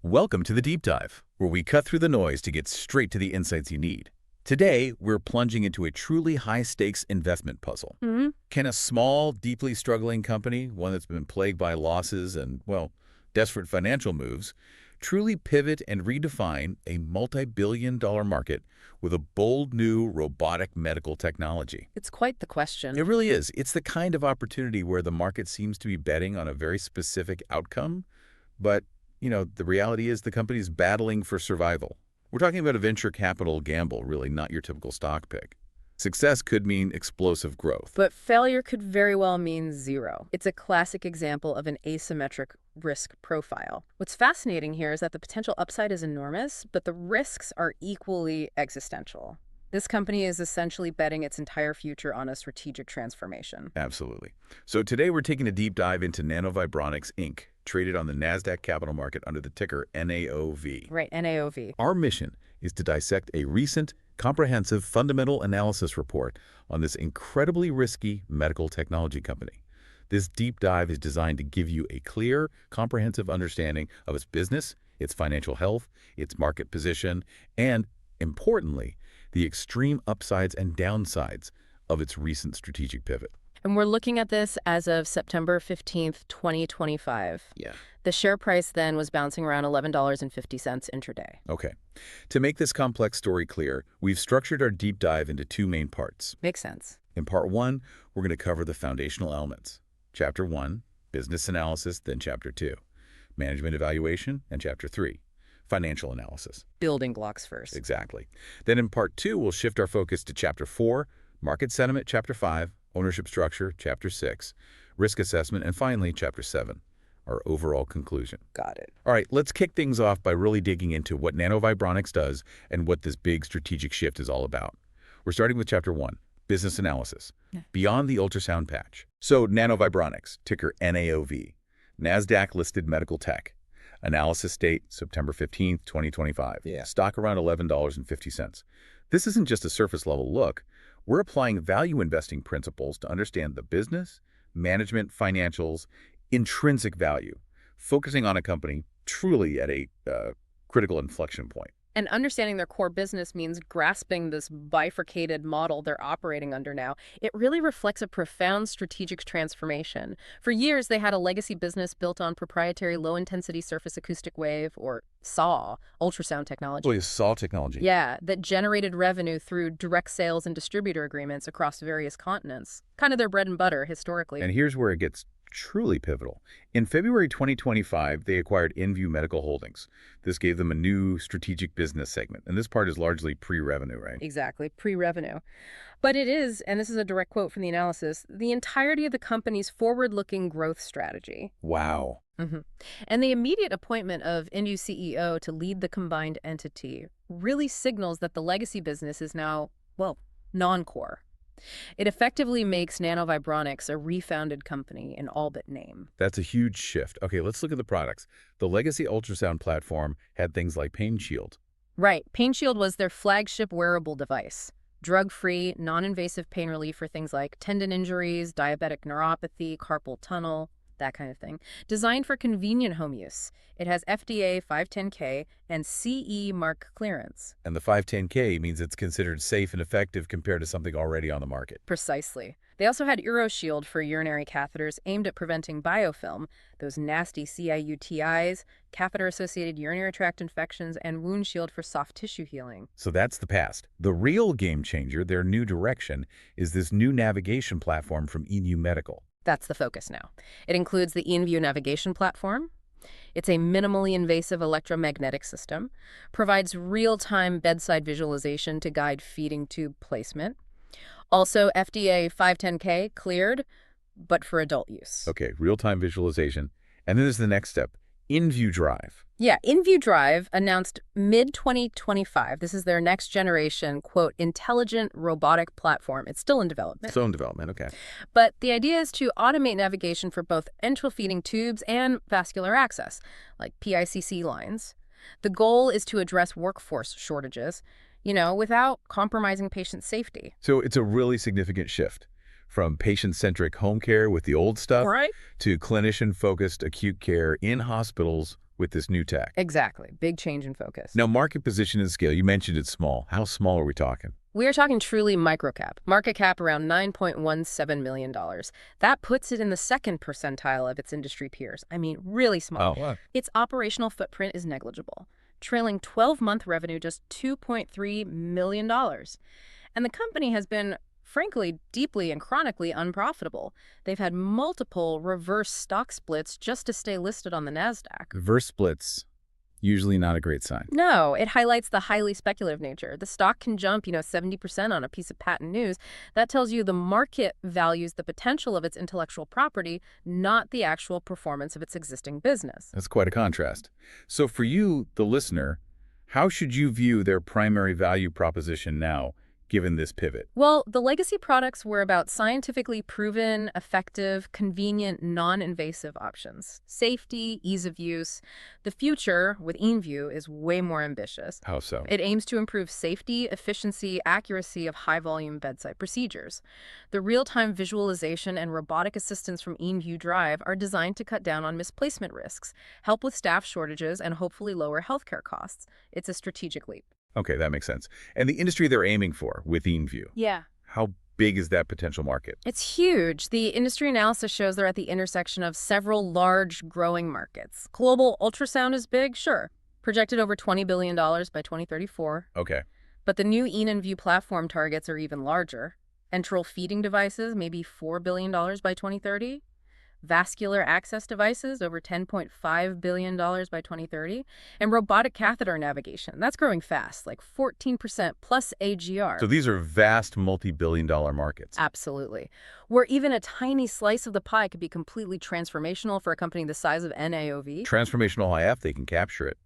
Welcome to the Deep Dive, where we cut through the noise to get straight to the insights you need. Today, we're plunging into a truly high-stakes investment puzzle. Can a small, deeply struggling company, one that's been plagued by losses and, well, desperate financial moves, truly pivot and redefine a multi-billion-dollar market with a bold new robotic medical technology? It's quite the question. It really is. It's the kind of opportunity where the market seems to be betting on a very specific outcome, but the reality is the company's battling for survival. We're talking about a venture capital gamble, really, not your typical stock pick. Success could mean explosive growth. But failure could very well mean zero. It's a classic example of an asymmetric risk profile. What's fascinating here is that the potential upside is enormous, but the risks are equally existential. This company is essentially betting its entire future on a strategic transformation. Absolutely. So today we're taking a deep dive into NanoVibronix, Inc., traded on the NASDAQ capital market under the ticker NAOV. Right, NAOV. Our mission is to dissect a recent, comprehensive fundamental analysis report on this incredibly risky medical technology company. This deep dive is designed to give you a clear, comprehensive understanding of its business, its financial health, its market position, and, importantly, the extreme upsides and downsides of its recent strategic pivot. And we're looking at this as of September 15th, 2025. Yeah. The share price then was bouncing around $11.50 intraday. Okay. To make this complex story clear, we've structured our deep dive into two main parts. Makes sense. In part one, we're going to cover the foundational elements. Chapter 1, business analysis, then Chapter 2, management evaluation, and Chapter 3, financial analysis. Building blocks first. Exactly. Then in part 2, we'll shift our focus to Chapter 4, market sentiment, Chapter 5, ownership structure, Chapter 6, risk assessment, and finally, Chapter 7, our overall conclusion. Got it. All right, let's kick things off by really digging into what NanoVibronix does and what this big strategic shift is all about. We're starting with Chapter 1, business analysis, beyond the ultrasound patch. So NanoVibronix, ticker NAOV, NASDAQ-listed medical tech. Analysis date, September 15th, 2025. Stock around $11.50. This isn't just a surface-level look. We're applying value investing principles to understand the business, management, financials, intrinsic value, focusing on a company truly at a critical inflection point. And understanding their core business means grasping this bifurcated model they're operating under now. It really reflects a profound strategic transformation. For years, they had a legacy business built on proprietary low-intensity surface acoustic wave, or SAW, ultrasound technology. Oh, yeah, SAW technology. Yeah, that generated revenue through direct sales and distributor agreements across various continents. Kind of their bread and butter historically. And here's where it gets truly pivotal. In February 2025, they acquired ENvue Medical Holdings. This gave them a new strategic business segment, and this part is largely pre-revenue, right? Exactly, pre-revenue. But it is, and this is a direct quote from the analysis, the entirety of the company's forward-looking growth strategy. Wow. And the immediate appointment of ENvue CEO to lead the combined entity really signals that the legacy business is now, well, non-core. It effectively makes NanoVibronix a refounded company in all but name. That's a huge shift. Okay, let's look at the products. The legacy ultrasound platform had things like PainShield. Right. PainShield was their flagship wearable device. Drug-free, non-invasive pain relief for things like tendon injuries, diabetic neuropathy, carpal tunnel, that kind of thing. Designed for convenient home use. It has FDA 510K and CE mark clearance. And the 510K means it's considered safe and effective compared to something already on the market. Precisely. They also had UroShield for urinary catheters aimed at preventing biofilm, those nasty CIUTIs, catheter-associated urinary tract infections, and wound shield for soft tissue healing. So that's the past. The real game changer, their new direction, is this new navigation platform from ENvue Medical. That's the focus now. It includes the ENvue navigation platform. It's a minimally invasive electromagnetic system, provides real-time bedside visualization to guide feeding tube placement. Also, FDA 510K cleared, but for adult use. Okay, real-time visualization. And then there's the next step, ENvue Drive. Yeah, ENvue Drive announced mid-2025. This is their next generation, quote, intelligent robotic platform. It's still in development. Still in development, okay. But the idea is to automate navigation for both enteral feeding tubes and vascular access, like PICC lines. The goal is to address workforce shortages, without compromising patient safety. So it's a really significant shift from patient-centric home care with the old stuff Right. to clinician-focused acute care in hospitals with this new tech. Exactly. Big change in focus. Now, market position and scale, you mentioned it's small. How small are we talking? We are talking truly microcap. Market cap around $9.17 million. That puts it in the second percentile of its industry peers. I mean, really small. Oh, wow. Its operational footprint is negligible. Trailing 12-month revenue just $2.3 million. And the company has been, frankly, deeply and chronically unprofitable. They've had multiple reverse stock splits just to stay listed on the NASDAQ. Reverse splits, usually not a great sign. No, it highlights the highly speculative nature. The stock can jump, 70% on a piece of patent news. That tells you the market values the potential of its intellectual property, not the actual performance of its existing business. That's quite a contrast. So for you, the listener, how should you view their primary value proposition now, given this pivot? Well, the legacy products were about scientifically proven, effective, convenient, non-invasive options. Safety, ease of use. The future, with ENvue, is way more ambitious. How so? It aims to improve safety, efficiency, accuracy of high-volume bedside procedures. The real-time visualization and robotic assistance from ENvue Drive are designed to cut down on misplacement risks, help with staff shortages, and hopefully lower healthcare costs. It's a strategic leap. Okay, that makes sense. And the industry they're aiming for with ENvue, Yeah. how big is that potential market? It's huge. The industry analysis shows they're at the intersection of several large, growing markets. Global ultrasound is big, sure. Projected over $20 billion by 2034. Okay. But the new ENvue platform targets are even larger. Enteral feeding devices, maybe $4 billion by 2030. Vascular access devices, over $10.5 billion by 2030. And robotic catheter navigation, that's growing fast, like 14% plus AGR. So these are vast multi-billion-dollar markets. Absolutely. Where even a tiny slice of the pie could be completely transformational for a company the size of NAOV. Transformational IF, they can capture it.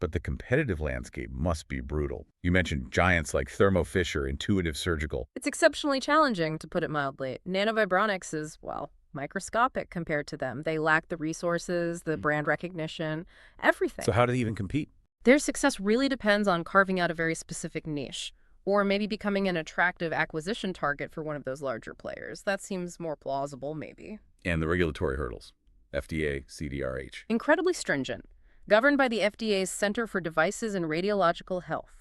But the competitive landscape must be brutal. You mentioned giants like Thermo Fisher, Intuitive Surgical. It's exceptionally challenging, to put it mildly. NanoVibronix is, well, microscopic compared to them. They lack the resources, the brand recognition, everything. So how do they even compete? Their success really depends on carving out a very specific niche, or maybe becoming an attractive acquisition target for one of those larger players. That seems more plausible, maybe. And the regulatory hurdles, FDA, CDRH. Incredibly stringent, governed by the FDA's Center for Devices and Radiological Health.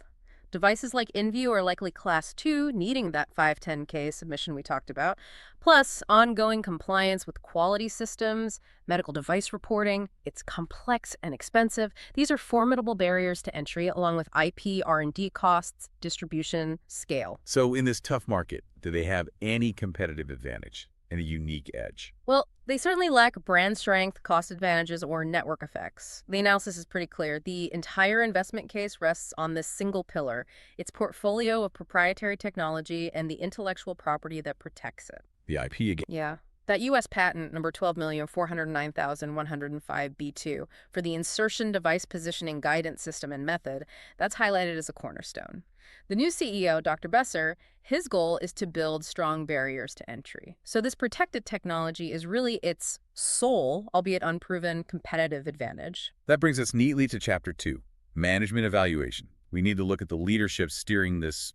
Devices like ENvue are likely Class 2, needing that 510(k) submission we talked about, plus ongoing compliance with quality systems, medical device reporting. It's complex and expensive. These are formidable barriers to entry, along with IP, R&D costs, distribution, scale. So in this tough market, do they have any competitive advantage and a unique edge? Well, they certainly lack brand strength, cost advantages, or network effects. The analysis is pretty clear. The entire investment case rests on this single pillar, its portfolio of proprietary technology and the intellectual property that protects it. The IP again. Yeah. That U.S. patent number 12,409,105B2 for the insertion device positioning guidance system and method, that's highlighted as a cornerstone. The new CEO, Dr. Besser, his goal is to build strong barriers to entry. So this protected technology is really its sole, albeit unproven, competitive advantage. That brings us neatly to Chapter 2, Management Evaluation. We need to look at the leadership steering this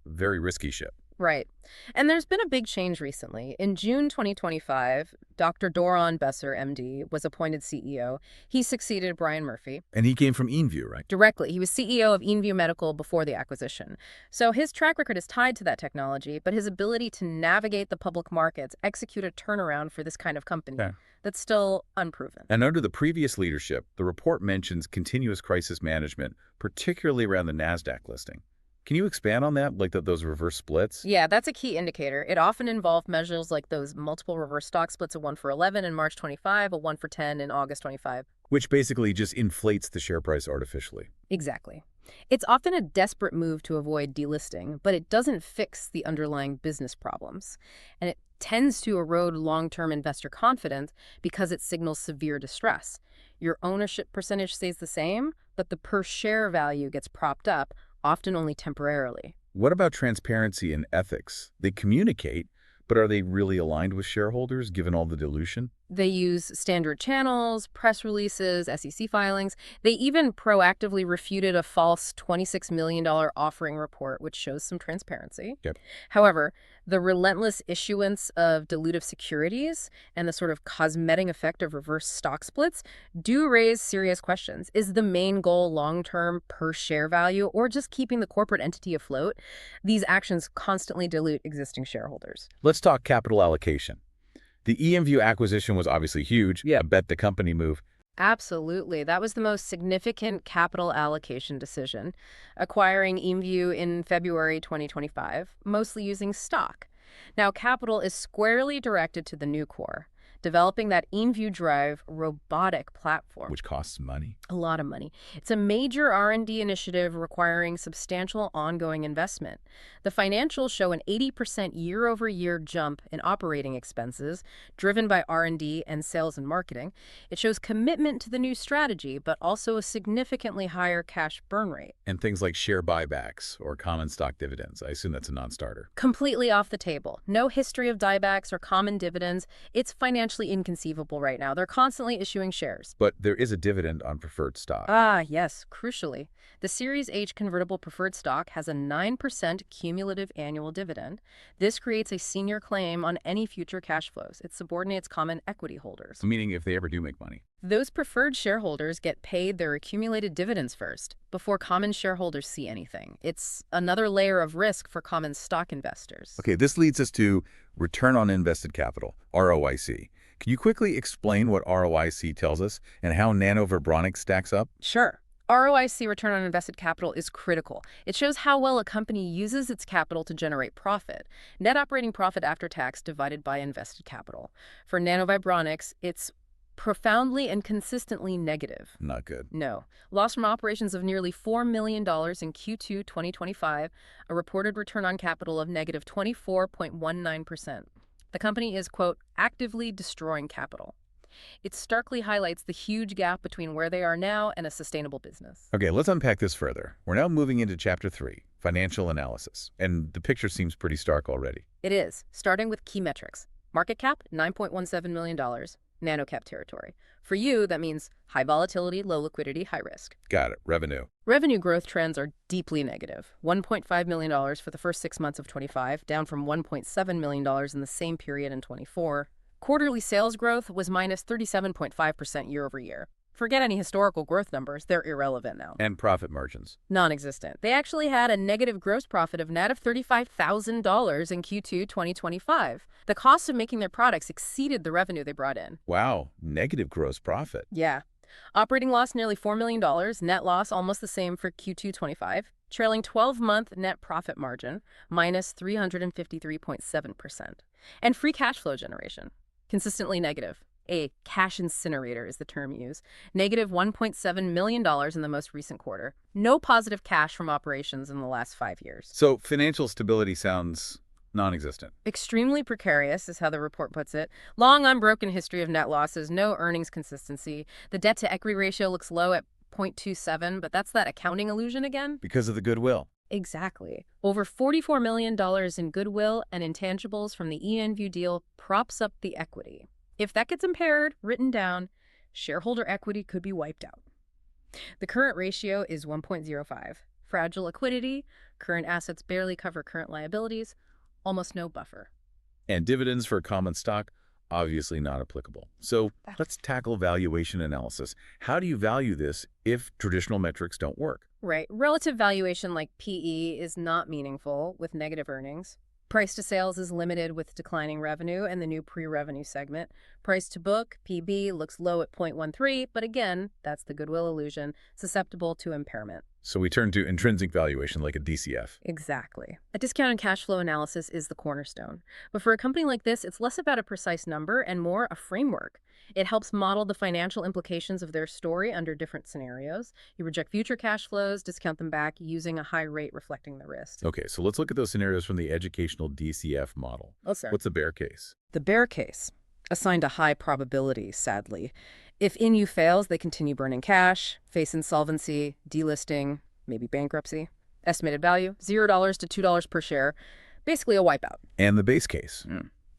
very risky ship. Right. And there's been a big change recently. In June 2025, Dr. Doron Besser, MD, was appointed CEO. He succeeded Brian Murphy. And he came from ENvue, right? Directly. He was CEO of ENvue Medical before the acquisition. So his track record is tied to that technology, but his ability to navigate the public markets, execute a turnaround for this kind of company, that's still unproven. And under the previous leadership, the report mentions continuous crisis management, particularly around the NASDAQ listing. Can you expand on that, like those reverse splits? Yeah, that's a key indicator. It often involved measures like those multiple reverse stock splits, a 1 for 11 in March 25, a 1 for 10 in August 25. Which basically just inflates the share price artificially. Exactly. It's often a desperate move to avoid delisting, but it doesn't fix the underlying business problems. And it tends to erode long-term investor confidence because it signals severe distress. Your ownership percentage stays the same, but the per-share value gets propped up, often only temporarily. What about transparency and ethics? They communicate, but are they really aligned with shareholders given all the dilution? They use standard channels, press releases, SEC filings. They even proactively refuted a false $26 million offering report, which shows some transparency. Yep. However, the relentless issuance of dilutive securities and the sort of cosmetic effect of reverse stock splits do raise serious questions. Is the main goal long-term per share value or just keeping the corporate entity afloat? These actions constantly dilute existing shareholders. Let's talk capital allocation. The ENvue acquisition was obviously huge. Yeah. A bet the company move. Absolutely. That was the most significant capital allocation decision, acquiring ENvue in February 2025, mostly using stock. Now, capital is squarely directed to the new core, developing that ENvue Drive robotic platform. Which costs money. A lot of money. It's a major R&D initiative requiring substantial ongoing investment. The financials show an 80% year-over-year jump in operating expenses, driven by R&D and sales and marketing. It shows commitment to the new strategy, but also a significantly higher cash burn rate. And things like share buybacks or common stock dividends. I assume that's a non-starter. Completely off the table. No history of buybacks or common dividends. It's financially inconceivable right now. They're constantly issuing shares. But there is a dividend on preferred stock. Ah, yes, crucially. The Series H convertible preferred stock has a 9% cumulative annual dividend. This creates a senior claim on any future cash flows. It subordinates common equity holders. Meaning if they ever do make money. Those preferred shareholders get paid their accumulated dividends first, before common shareholders see anything. It's another layer of risk for common stock investors. Okay, this leads us to return on invested capital, ROIC. Can you quickly explain what ROIC tells us and how NanoVibronix stacks up? Sure. ROIC, return on invested capital, is critical. It shows how well a company uses its capital to generate profit. Net operating profit after tax divided by invested capital. For NanoVibronix, it's profoundly and consistently negative. Not good. No. Loss from operations of nearly $4 million in Q2 2025, a reported return on capital of negative 24.19%. The company is, quote, actively destroying capital. It starkly highlights the huge gap between where they are now and a sustainable business. Okay, let's unpack this further. We're now moving into Chapter 3, Financial Analysis. And the picture seems pretty stark already. It is, starting with key metrics. Market cap, $9.17 million. Nanocap territory. For you, that means high volatility, low liquidity, high risk. Got it. Revenue. Revenue growth trends are deeply negative. $1.5 million for the first 6 months of 25, down from $1.7 million in the same period in 24. Quarterly sales growth was minus 37.5% year over year. Forget any historical growth numbers, they're irrelevant now. And profit margins. Non-existent. They actually had a negative gross profit of net of $35,000 in Q2 2025. The cost of making their products exceeded the revenue they brought in. Wow, negative gross profit. Yeah. Operating loss nearly $4 million, net loss almost the same for Q2 25. Trailing 12-month net profit margin, minus 353.7%. And free cash flow generation, consistently negative. A cash incinerator is the term used. Negative $1.7 million in the most recent quarter. No positive cash from operations in the last 5 years. So financial stability sounds non-existent. Extremely precarious is how the report puts it. Long unbroken history of net losses, no earnings consistency. The debt-to-equity ratio looks low at 0.27, but that's that accounting illusion again. Because of the goodwill. Exactly. Over $44 million in goodwill and intangibles from the ENvue deal props up the equity. If that gets impaired, written down, shareholder equity could be wiped out. The current ratio is 1.05. Fragile liquidity, current assets barely cover current liabilities, almost no buffer. And dividends for common stock, obviously not applicable. So let's tackle valuation analysis. How do you value this if traditional metrics don't work? Right. Relative valuation like PE is not meaningful with negative earnings. Price to sales is limited with declining revenue and the new pre-revenue segment. Price to book, PB, looks low at 0.13, but again, that's the goodwill illusion, susceptible to impairment. So we turn to intrinsic valuation like a DCF. Exactly. A discounted cash flow analysis is the cornerstone. But for a company like this, it's less about a precise number and more a framework. It helps model the financial implications of their story under different scenarios. You project future cash flows, discount them back using a high rate reflecting the risk. Okay, so let's look at those scenarios from the educational DCF model. Let's start. What's the bear case? The bear case, assigned a high probability, sadly. If ENvue fails, they continue burning cash, face insolvency, delisting, maybe bankruptcy. Estimated value, $0 to $2 per share. Basically a wipeout. And the base case?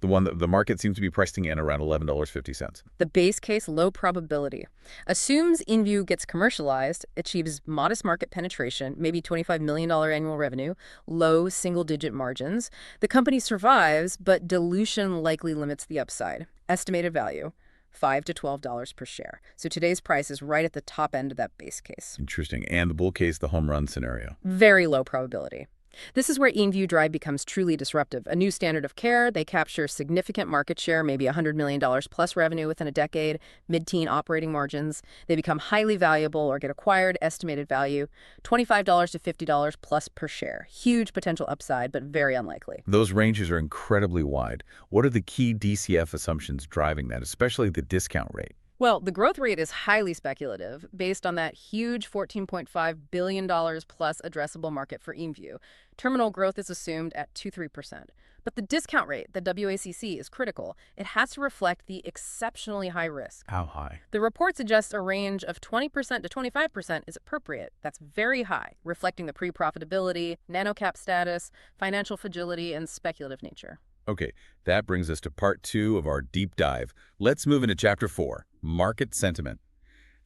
The one that the market seems to be pricing in around $11.50. The base case low probability assumes ENvue gets commercialized, achieves modest market penetration, maybe $25 million annual revenue, low single-digit margins. The company survives, but dilution likely limits the upside. Estimated value, $5 to $12 per share. So today's price is right at the top end of that base case. Interesting. And the bull case, the home run scenario. Very low probability. This is where ENvue Drive becomes truly disruptive. A new standard of care, they capture significant market share, maybe $100 million plus revenue within a decade, mid-teen operating margins. They become highly valuable or get acquired, estimated value, $25 to $50 plus per share. Huge potential upside, but very unlikely. Those ranges are incredibly wide. What are the key DCF assumptions driving that, especially the discount rate? Well, the growth rate is highly speculative based on that huge $14.5 billion plus addressable market for ENvue. Terminal growth is assumed at 2–3%. But the discount rate, the WACC, is critical. It has to reflect the exceptionally high risk. How high? The report suggests a range of 20% to 25% is appropriate. That's very high, reflecting the pre-profitability, nanocap status, financial fragility, and speculative nature. Okay, that brings us to part 2 of our deep dive. Let's move into chapter 4, market sentiment.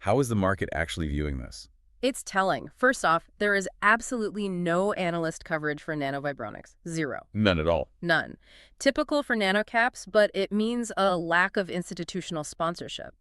How is the market actually viewing this? It's telling. First off, there is absolutely no analyst coverage for NanoVibronix. Zero. None at all. None. Typical for nanocaps, but it means a lack of institutional sponsorship.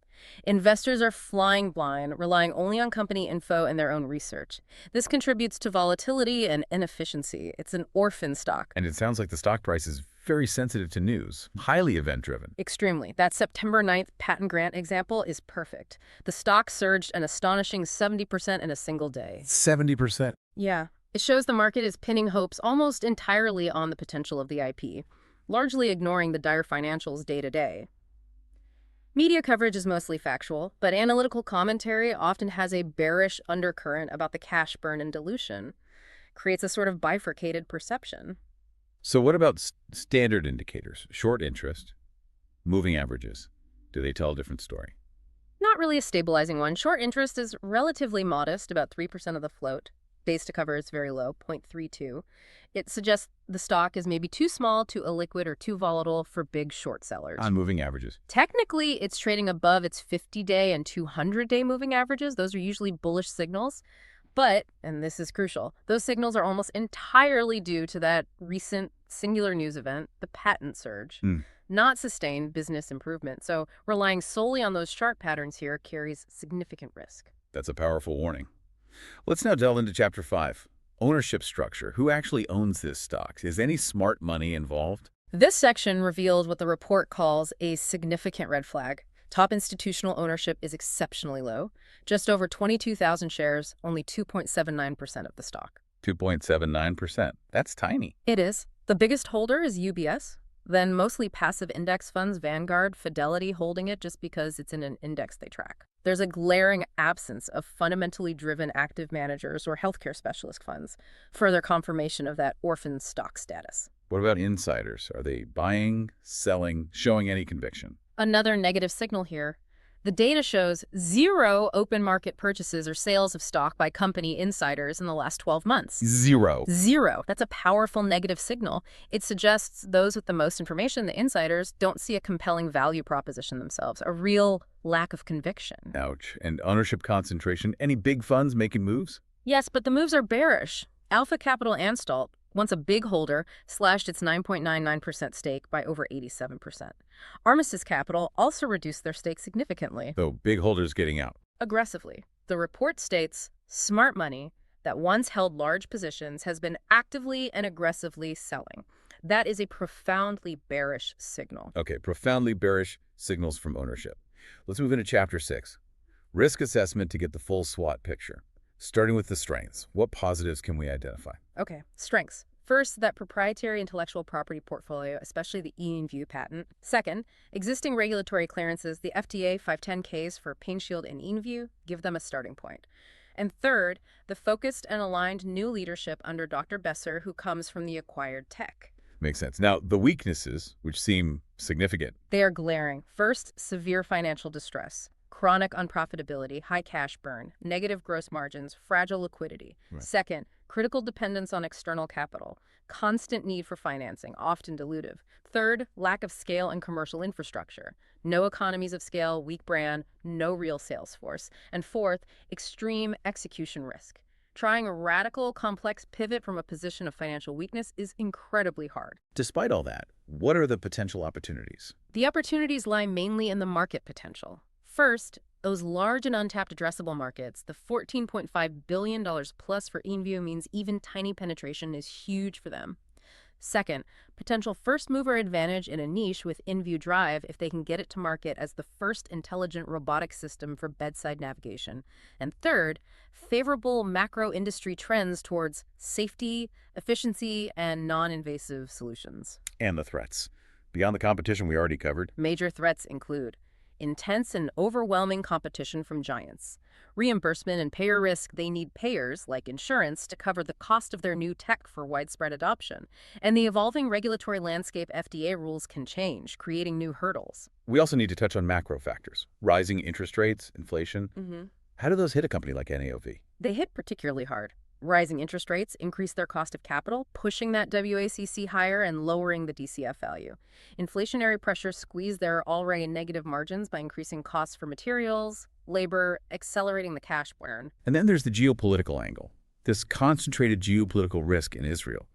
Investors are flying blind, relying only on company info and their own research. This contributes to volatility and inefficiency. It's an orphan stock. And it sounds like the stock price is very sensitive to news, highly event-driven. Extremely. That September 9th patent grant example is perfect. The stock surged an astonishing 70% in a single day. 70%? Yeah. It shows the market is pinning hopes almost entirely on the potential of the IP, largely ignoring the dire financials day to day. Media coverage is mostly factual, but analytical commentary often has a bearish undercurrent about the cash burn and dilution. Creates a sort of bifurcated perception. So what about standard indicators? Short interest, moving averages. Do they tell a different story? Not really a stabilizing one. Short interest is relatively modest, about 3% of the float. Days to cover is very low, 0.32. It suggests the stock is maybe too small, too illiquid, or too volatile for big short sellers. On moving averages. Technically, it's trading above its 50-day and 200-day moving averages. Those are usually bullish signals. But, and this is crucial, those signals are almost entirely due to that recent singular news event, the patent surge, not sustained business improvement. So relying solely on those chart patterns here carries significant risk. That's a powerful warning. Let's now delve into Chapter 5. Ownership structure. Who actually owns this stock? Is any smart money involved? This section reveals what the report calls a significant red flag. Top institutional ownership is exceptionally low. Just over 22,000 shares, only 2.79% of the stock. 2.79%. That's tiny. It is. The biggest holder is UBS. Then mostly passive index funds, Vanguard, Fidelity holding it just because it's in an index they track. There's a glaring absence of fundamentally driven active managers or healthcare specialist funds, further confirmation of that orphan stock status. What about insiders? Are they buying, selling, showing any conviction? Another negative signal here. The data shows 0 open market purchases or sales of stock by company insiders in the last 12 months. 0. 0. That's a powerful negative signal. It suggests those with the most information, the insiders, don't see a compelling value proposition themselves, a real lack of conviction. Ouch. And ownership concentration? Any big funds making moves? Yes, but the moves are bearish. Alpha Capital Anstalt, once a big holder, slashed its 9.99% stake by over 87%. Armistice Capital also reduced their stake significantly. Though big holders getting out. Aggressively. The report states smart money that once held large positions has been actively and aggressively selling. That is a profoundly bearish signal. Okay, profoundly bearish signals from ownership. Let's move into Chapter 6. Risk assessment to get the full SWOT picture. Starting with the strengths, what positives can we identify? Okay, strengths. First, that proprietary intellectual property portfolio, especially the ENvue patent. Second, existing regulatory clearances, the FDA 510Ks for PainShield and ENvue, give them a starting point. And third, the focused and aligned new leadership under Dr. Besser, who comes from the acquired tech. Makes sense. Now, the weaknesses, which seem significant. They are glaring. First, severe financial distress. chronic unprofitability, high cash burn, negative gross margins, fragile liquidity. Right. Second, critical dependence on external capital, constant need for financing, often dilutive. Third, lack of scale and commercial infrastructure, no economies of scale, weak brand, no real sales force. And fourth, extreme execution risk. Trying a radical, complex pivot from a position of financial weakness is incredibly hard. Despite all that, what are the potential opportunities? The opportunities lie mainly in the market potential. First, those large and untapped addressable markets, the $14.5 billion plus for ENvue means even tiny penetration is huge for them. Second, potential first-mover advantage in a niche with ENvue Drive if they can get it to market as the first intelligent robotic system for bedside navigation. And third, favorable macro-industry trends towards safety, efficiency, and non-invasive solutions. And the threats. Beyond the competition we already covered. Major threats include intense and overwhelming competition from giants. Reimbursement and payer risk, they need payers, like insurance, to cover the cost of their new tech for widespread adoption. And the evolving regulatory landscape, FDA rules can change, creating new hurdles. We also need to touch on macro factors. Rising interest rates, inflation. How do those hit a company like NAOV? They hit particularly hard. Rising interest rates increase their cost of capital, pushing that WACC higher and lowering the DCF value. Inflationary pressures squeeze their already negative margins by increasing costs for materials, labor, accelerating the cash burn. And then there's the geopolitical angle, this concentrated geopolitical risk in Israel.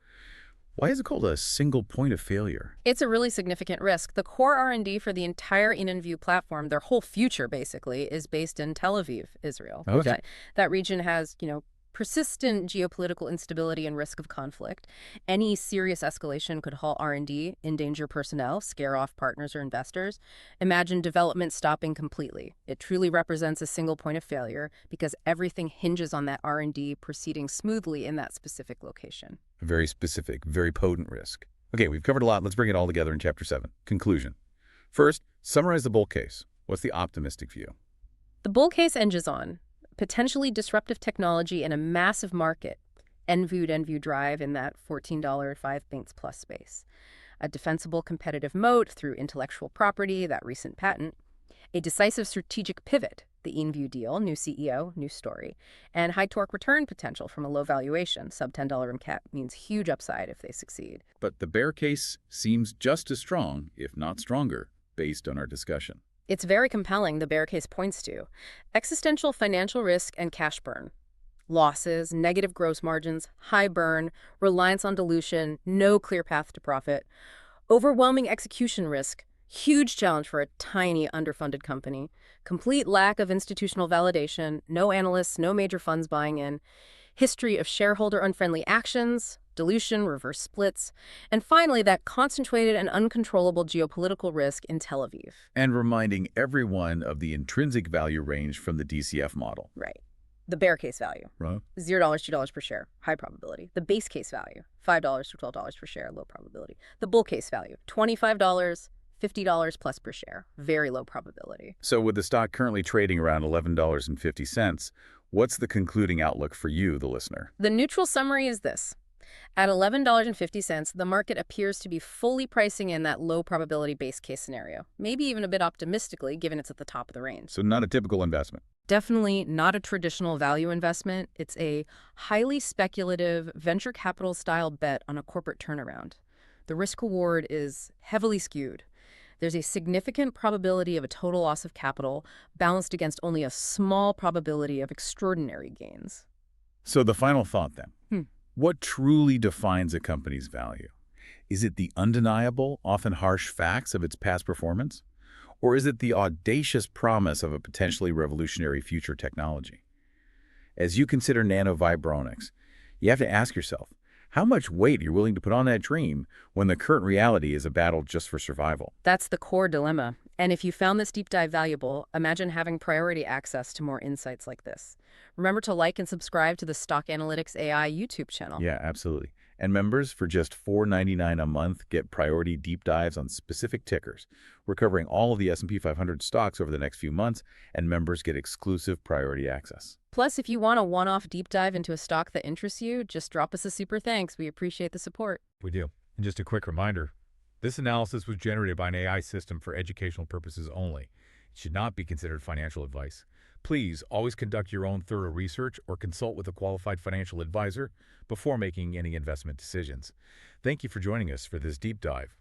Why is it called a single point of failure? It's a really significant risk. The core R&D for the entire ENvue platform, their whole future basically, is based in Tel Aviv, Israel. Okay. That region has, persistent geopolitical instability and risk of conflict. Any serious escalation could halt R&D, endanger personnel, scare off partners or investors. Imagine development stopping completely. It truly represents a single point of failure because everything hinges on that R&D proceeding smoothly in that specific location. A very specific, very potent risk. Okay, we've covered a lot. Let's bring it all together in Chapter 7. Conclusion. First, summarize the bull case. What's the optimistic view? The bull case hinges on potentially disruptive technology in a massive market, ENvue Drive in that $14 at 5 banks plus space, a defensible competitive moat through intellectual property, that recent patent, a decisive strategic pivot, the ENvue deal, new CEO, new story, and high torque return potential from a low valuation, sub $10 MCAP means huge upside if they succeed. But the bear case seems just as strong, if not stronger, based on our discussion. It's very compelling, the bear case points to existential financial risk and cash burn. Losses, negative gross margins, high burn, reliance on dilution, no clear path to profit, overwhelming execution risk, huge challenge for a tiny underfunded company, complete lack of institutional validation, no analysts, no major funds buying in, history of shareholder unfriendly actions, dilution, reverse splits, and finally that concentrated and uncontrollable geopolitical risk in Tel Aviv. And reminding everyone of the intrinsic value range from the DCF model. Right. The bear case value, Right. $0 to $2 per share, high probability. The base case value, $5 to $12 per share, low probability. The bull case value, $25, $50 plus per share, very low probability. So with the stock currently trading around $11.50, what's the concluding outlook for you, the listener? The neutral summary is this. At $11.50, the market appears to be fully pricing in that low probability base case scenario, maybe even a bit optimistically given it's at the top of the range. So not a typical investment. Definitely not a traditional value investment. It's a highly speculative venture capital style bet on a corporate turnaround. The risk reward is heavily skewed. There's a significant probability of a total loss of capital balanced against only a small probability of extraordinary gains. So the final thought then. What truly defines a company's value? Is it the undeniable, often harsh facts of its past performance? Or is it the audacious promise of a potentially revolutionary future technology? As you consider NanoVibronix, you have to ask yourself, how much weight you're willing to put on that dream when the current reality is a battle just for survival? That's the core dilemma. And if you found this deep dive valuable, imagine having priority access to more insights like this. Remember to like and subscribe to the Stock Analytics AI YouTube channel. Yeah, absolutely. And members, for just $4.99 a month, get priority deep dives on specific tickers. We're covering all of the S&P 500 stocks over the next few months, and members get exclusive priority access. Plus, if you want a one-off deep dive into a stock that interests you, just drop us a super thanks. We appreciate the support. We do. And just a quick reminder, this analysis was generated by an AI system for educational purposes only. It should not be considered financial advice. Please always conduct your own thorough research or consult with a qualified financial advisor before making any investment decisions. Thank you for joining us for this deep dive.